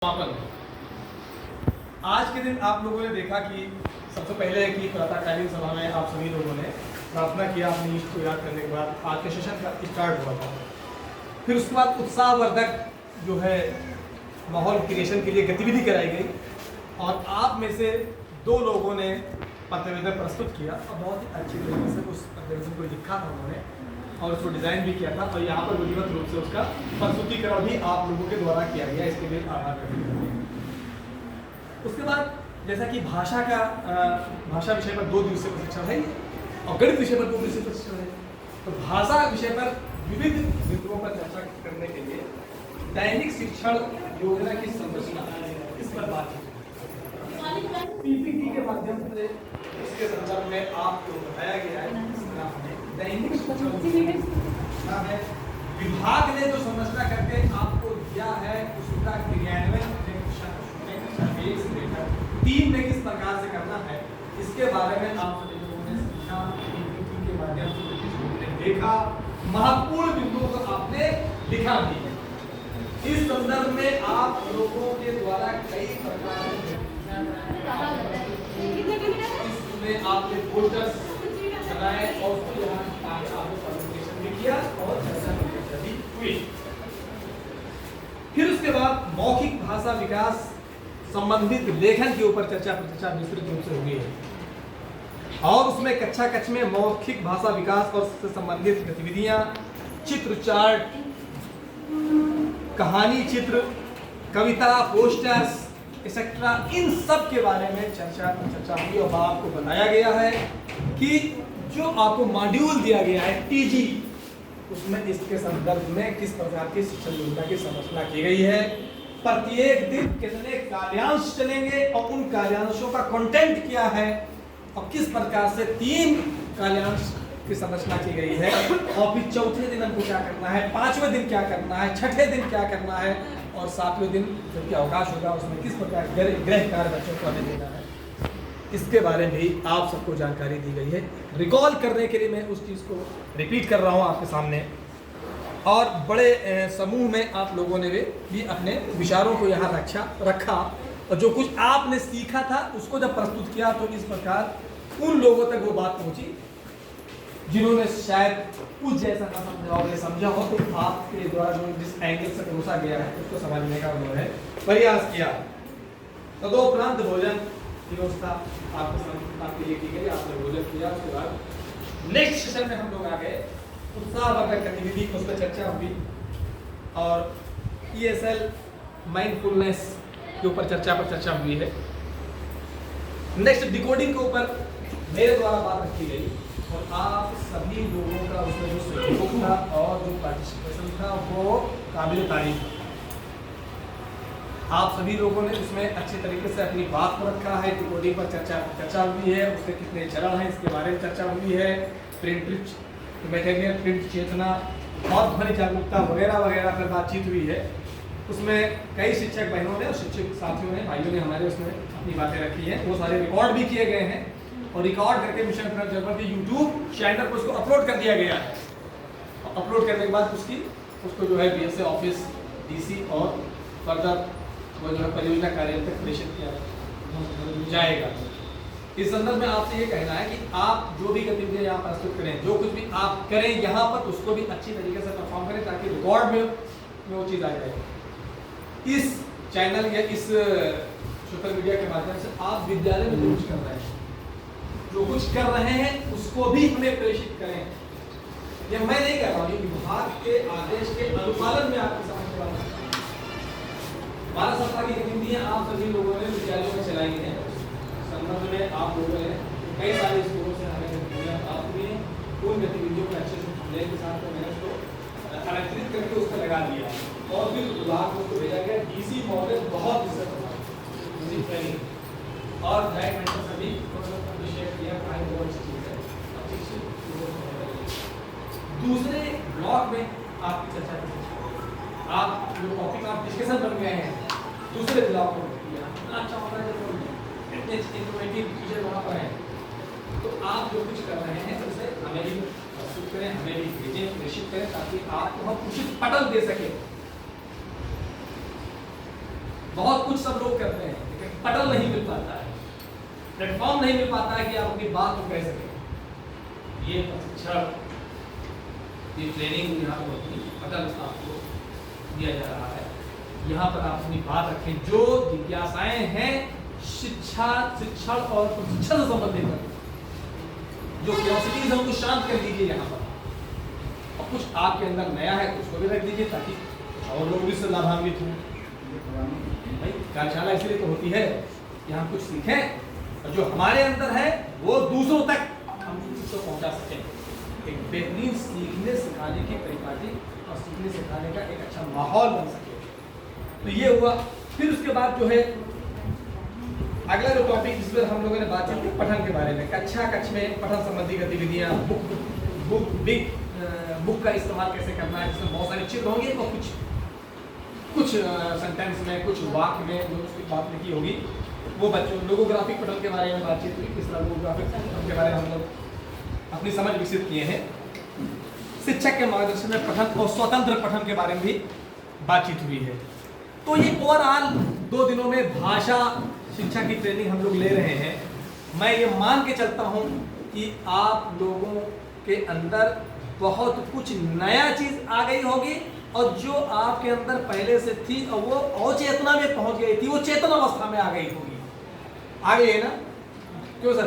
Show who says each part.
Speaker 1: समापन। आज के दिन आप लोगों ने देखा कि सबसे पहले कि प्रातःकालीन सभा में आप सभी लोगों ने प्रार्थना किया अपनी इष्ट को याद करने के बाद आज के सेशन का स्टार्ट हुआ था। फिर उसके बाद उत्साहवर्धक जो है माहौल क्रिएशन के लिए गतिविधि कराई गई और आप में से दो लोगों ने प्रतिवेदन प्रस्तुत किया और बहुत ही अच्छी तरीके से उस प्रतिवेदन को लिखा था उन्होंने और उसको डिज़ाइन भी किया था और यहाँ पर विधिवत रूप से उसका प्रस्तुतिकरण भी आप लोगों के द्वारा किया गया, इसके लिए आभार व्यक्त करते हैं। उसके बाद जैसा कि भाषा विषय पर 2 दिवसीय प्रशिक्षण है और गणित विषय पर 2 दिवसीय प्रशिक्षण है, तो भाषा विषय पर विविध बिंदुओं पर चर्चा करने के लिए दैनिक शिक्षण योजना की संरचना इस पर बातचीत पीपीटी के माध्यम से इसके संदर्भ में आपको बताया गया है। दैनिक शिक्षण है विभाग ने जो संरचना करके आपको दिया है उसका क्रियान्वयन 3 में किस प्रकार से करना है इसके बारे में आप सभी लोगों ने सीखा, के माध्यम से देखा, महत्वपूर्ण बिंदुओं को आपने लिखा भी है। इस संदर्भ में आप लोगों के द्वारा कई प्रकार इसमें आपने पोस्टर्स चलाए और उसको यहाँ आपने प्रेजेंटेशन भी किया और चर्चा भी हुई। फिर उसके बाद मौखिक भाषा विकास संबंधित लेखन के ऊपर चर्चा विस्तृत रूप से हुई है और उसमें कक्षा में मौखिक भाषा विकास और उससे संबंधित गतिविधियां, चित्र चार्ट, कहानी चित्र, कविता, पोस्टर्स एक्सेट्रा, इन सब के बारे में चर्चा हुई और आपको बताया गया है कि जो आपको मॉड्यूल दिया गया है टीजी, उसमें इसके संदर्भ में किस प्रकार की शिक्षण योजना की संरचना की गई है, प्रत्येक दिन कितने कार्यांश चलेंगे और उन कार्यांशों का कंटेंट क्या है और किस प्रकार से 3 कार्यांश की संरचना की गई है और फिर चौथे दिन हमको क्या करना है, 5वें दिन क्या करना है, 6ठे दिन क्या करना है और 7वें दिन जबकि अवकाश होगा उसमें किस प्रकार गृह कार्य बच्चों को हमें देना है, इसके बारे में भी आप सबको जानकारी दी गई है। रिकॉल करने के लिए मैं उस चीज़ को रिपीट कर रहा हूँ आपके सामने और बड़े समूह में आप लोगों ने भी अपने विचारों को यहाँ रखा और जो कुछ आपने सीखा था उसको जब प्रस्तुत किया तो इस प्रकार उन लोगों तक वो बात पहुँची जिन्होंने शायद कुछ जैसा ना समझा हो या समझा हो, तो आपके द्वारा जो जिस एंगल से परोसा गया है उसको समझने का उन्होंने प्रयास किया। तदोपरांत भोजन व्यवस्था आपके लिए की गई, आपने भोजन किया। उसके बाद नेक्स्ट सेशन में हम लोग आ गए उत्साहवर्धक गतिविधि, उस पर चर्चा हुई और ESL माइंडफुलनेस के ऊपर चर्चा हुई है। नेक्स्ट डिकोडिंग के ऊपर मेरे द्वारा बात रखी गई और आप सभी लोगों का उसमें जो सहयोग था और जो पार्टिसिपेशन था वो काबिल तारीफ। आप सभी लोगों ने उसमें अच्छे तरीके से अपनी बात को रखा है। डिकोडिंग पर चर्चा हुई है, उसके कितने चरण हैं इसके बारे में चर्चा हुई है। प्रिंट मटेरियल, प्रिंट चेतना और ध्वनि जागरूकता वगैरह वगैरह पर बातचीत हुई है। उसमें कई शिक्षक बहनों ने और शिक्षक साथियों ने, भाइयों ने हमारे उसमें अपनी बातें रखी हैं। वो सारे रिकॉर्ड भी किए गए हैं और रिकॉर्ड करके मिशन जगपति यूट्यूब चैनल पर उसको अपलोड कर दिया गया है। अपलोड करने के बाद उसको जो है BSA ऑफिस, DC और फर्दर वो जो है परियोजना कार्यालय तक प्रेषित किया जाएगा। इस संदर्भ में आपसे ये कहना है कि आप जो भी गतिविधियां यहाँ प्रस्तुत करें, जो कुछ भी आप करें यहाँ पर उसको भी अच्छी तरीके से परफॉर्म करें ताकि रिकॉर्ड में वो चीज़ आ जाए। इस चैनल या इस सोशल मीडिया के माध्यम से आप विद्यालय में जो कुछ कर रहे हैं उसको भी हमें प्रेषित करें। ये मैं नहीं कह रहा हूँ, विभाग के आदेश के अनुपालन में आपकी समझ के बात 12 सप्ताह की गतिविधियां आप सभी लोगों ने विद्यालयों में चलाई हैं। संदर्भ में आप लोगों ने कई सारे स्कूलों से हमें गतिविधियां प्राप्त हुई हैं। उन गतिविधियों को अच्छे से समझने के साथ मैंने उसको आमंत्रित करके उस पर लगा दिया और फिर विभाग को भेजा गया। DC मॉडल बहुत ट्रेनिंग और डायरेक्ट मेंटर सभी विषय किया, बहुत अच्छी चीज़ है। दूसरे ब्लॉक में आपकी चर्चा की, आप जो टॉपिक आप डिस्कशन कर गए हैं दूसरे ब्लॉक में किया, अच्छा होता है जब इतने इनोवेटिव चीज़ें वहाँ पर हैं। तो आप जो कुछ कर रहे हैं उसे हमें भी प्रस्तुत करें, हमें भी भेजें, प्रेषित करें ताकि आपको हम उचित पटल दे सकें। बहुत कुछ सब लोग करते हैं, लेकिन पटल नहीं मिल पाता है, प्लेटफॉर्म नहीं मिल पाता है कि आप अपनी बात को कह सकें। ये प्रशिक्षण, ये ट्रेनिंग यहाँ पर होती है, पटल आपको दिया जा रहा है। यहाँ पर आप अपनी बात रखें, जो जिज्ञासाएं हैं शिक्षा, शिक्षण और प्रशिक्षण से संबंधित, जो क्यूरियोसिटीज है उनको शांत कर दीजिए यहाँ पर, और कुछ आपके अंदर नया है उसको भी रख दीजिए ताकि और लोग भी इससे लाभान्वित हों। भाई कार्यशाला इसलिए तो होती है कि हम कुछ सीखें और जो हमारे अंदर है वो दूसरों तक हम उसको पहुंचा सकें। एक बेहतरीन सीखने सिखाने की परिपाटी और सीखने सिखाने का एक अच्छा माहौल बन सके। तो ये हुआ। फिर उसके बाद जो है अगला जो टॉपिक जिस पर हम लोगों ने बातचीत की पठन के बारे में, कक्ष में पठन संबंधी गतिविधियाँ, बुक का इस्तेमाल कैसे करना है, जिसमें बहुत सारे चित्र होंगे और कुछ सेंटेंस में, कुछ वाक्य में जो उसकी बात लिखी होगी वो बच्चों, लोगोग्राफिक पठन के बारे में बातचीत हुई, किस तरह लोगोग्राफिक पठन के बारे में हम लोग अपनी समझ विकसित किए हैं। शिक्षक के मार्गदर्शन में पठन और स्वतंत्र पठन के बारे में भी बातचीत हुई है। तो ये ओवरऑल 2 दिनों में भाषा शिक्षा की ट्रेनिंग हम लोग ले रहे हैं। मैं ये मान के चलता हूँ कि आप लोगों के अंदर बहुत कुछ नया चीज आ गई होगी, और जो आपके अंदर पहले से थी और वो अवचेतना में पहुंच गई थी, वो चेतन अवस्था में आ गई होगी। आ गई है ना? क्यों सर?